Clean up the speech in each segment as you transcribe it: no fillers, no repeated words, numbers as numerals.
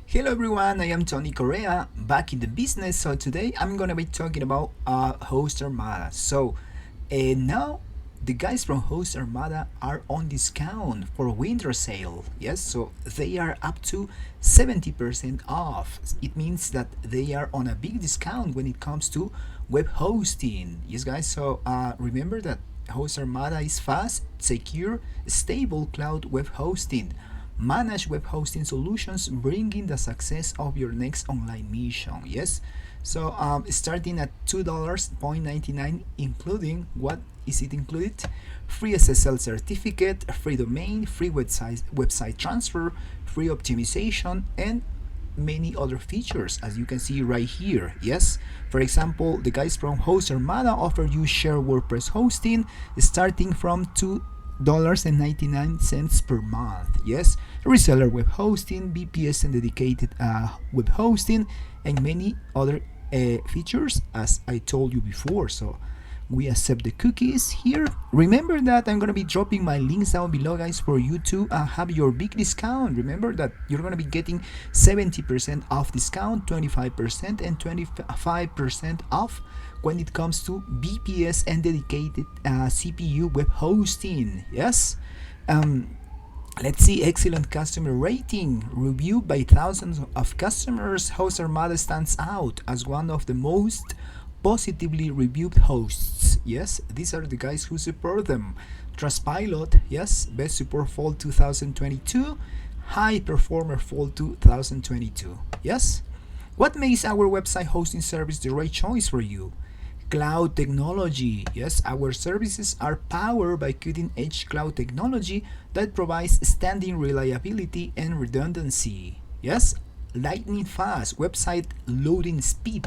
Hello everyone, I am Tony Correa, back in the business. So today I'm gonna be talking about HostArmada. Now the guys from HostArmada are on discount for winter sale. Yes, so they are up to 70% off. It means that they are on a big discount when it comes to web hosting. Yes, guys. Remember that HostArmada is fast, secure, stable cloud web hosting. Manage web hosting solutions, bringing the success of your next online mission. Yes, starting at $2.99, including what is it included? Free SSL certificate, free domain, free website transfer, free optimization, and many other features as you can see right here. Yes, for example, the guys from HostArmada offer you share WordPress hosting starting from $2.99 per month. Yes, reseller web hosting, BPS and dedicated web hosting, and many other features as I told you before. So we accept the cookies here. Remember that I'm gonna be dropping my links down below, guys, for you to have your big discount. Remember that you're gonna be getting 70% off discount, 25% and 25% off when it comes to BPS and dedicated CPU web hosting. Yes. Let's see, excellent customer rating. Reviewed by thousands of customers, HostArmada stands out as one of the most positively reviewed hosts. Yes, these are the guys who support them. Trustpilot, yes, best support fall 2022, high performer fall 2022. Yes, what makes our website hosting service the right choice for you? Cloud technology. Yes, our services are powered by cutting edge cloud technology that provides standing reliability and redundancy. Yes, lightning fast website loading speed.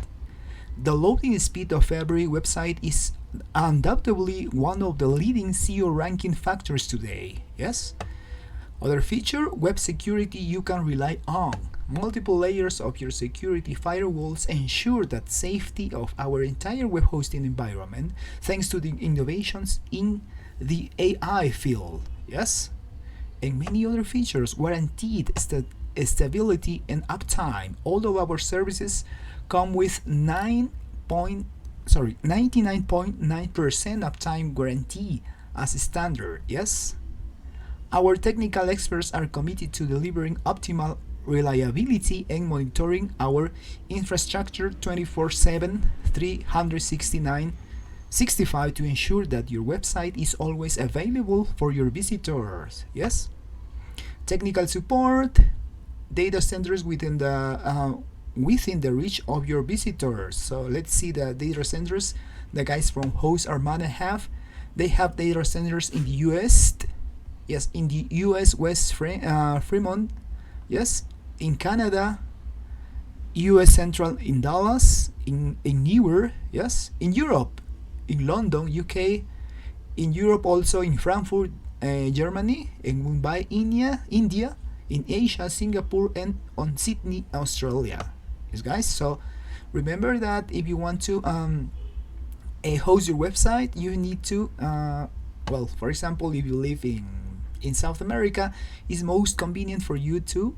The loading speed of every website is undoubtedly one of the leading SEO ranking factors today. Yes, other feature, web security you can rely on. Multiple layers of your security firewalls ensure that safety of our entire web hosting environment thanks to the innovations in the AI field. Yes? And many other features guaranteed stability and uptime. All of our services come with 99.9% uptime guarantee as a standard. Yes? Our technical experts are committed to delivering optimal reliability and monitoring our infrastructure 24/7, 365 to ensure that your website is always available for your visitors. Yes? Technical support, data centers within the reach of your visitors. So let's see the data centers the guys from HostArmada have. They have data centers in the US. Yes, in the US West Fremont. Yes, in Canada, US Central in Dallas, in Newark. Yes, in Europe, in London, UK, in Europe also in Frankfurt, Germany, in Mumbai, India, in Asia, Singapore, and on Sydney, Australia. Yes, guys. So remember that if you want to host your website, you need to well, for example, if you live in South America, it's most convenient for you to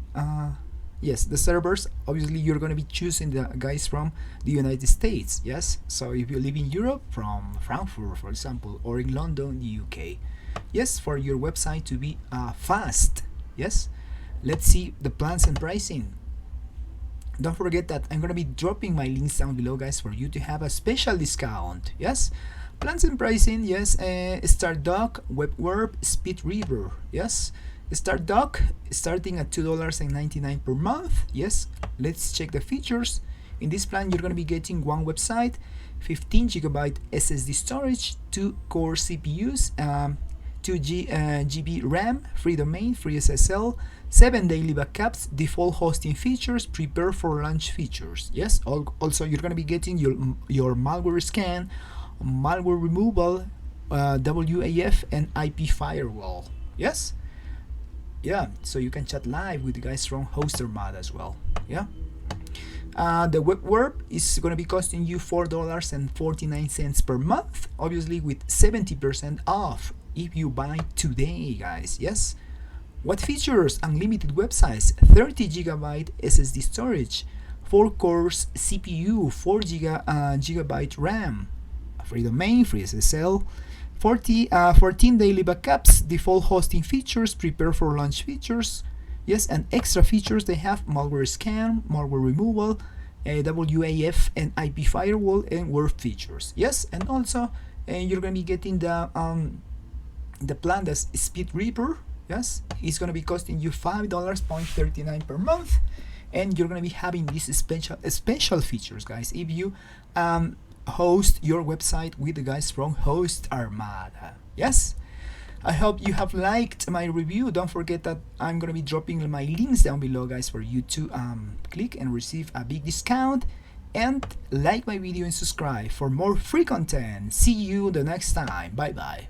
yes, the servers, obviously you're going to be choosing the guys from the United States. Yes, so if you live in Europe, from Frankfurt for example, or in London, the UK. Yes, for your website to be fast. Yes, let's see the plans and pricing. Don't forget that I'm going to be dropping my links down below, guys, for you to have a special discount. Yes, plans and pricing. Yes, Start Doc, WebWorp, Speed River. Yes, Start Doc starting at $2.99 per month. Yes, let's check the features. In this plan, you're going to be getting one website, 15GB SSD storage, 2 core CPUs, 2 GB RAM, free domain, free SSL, 7 daily backups, default hosting features, prepare for launch features. Yes, also you're going to be getting your malware scan, malware removal, WAF, and IP firewall. Yes, yeah, so you can chat live with the guys from HostArmada as well. Yeah. The WebWorp is going to be costing you $4.49 per month, obviously with 70% off if you buy today, guys. Yes, What features? Unlimited websites, 30 gigabyte SSD storage, 4 cores CPU, 4 gigabyte RAM, free domain, free SSL, 14 daily backups, default hosting features, prepare for launch features. Yes, and extra features they have: malware scan, malware removal, WAF and IP firewall, and word features. Yes, and also you're gonna be getting the plan that's Speed Reaper. Yes, it's gonna be costing you $5.39 per month, and you're gonna be having these special features, guys, if you host your website with the guys from HostArmada. Yes, I hope you have liked my review. Don't forget that I'm gonna be dropping my links down below, guys, for you to click and receive a big discount. And like my video and subscribe for more free content. See you the next time. Bye bye.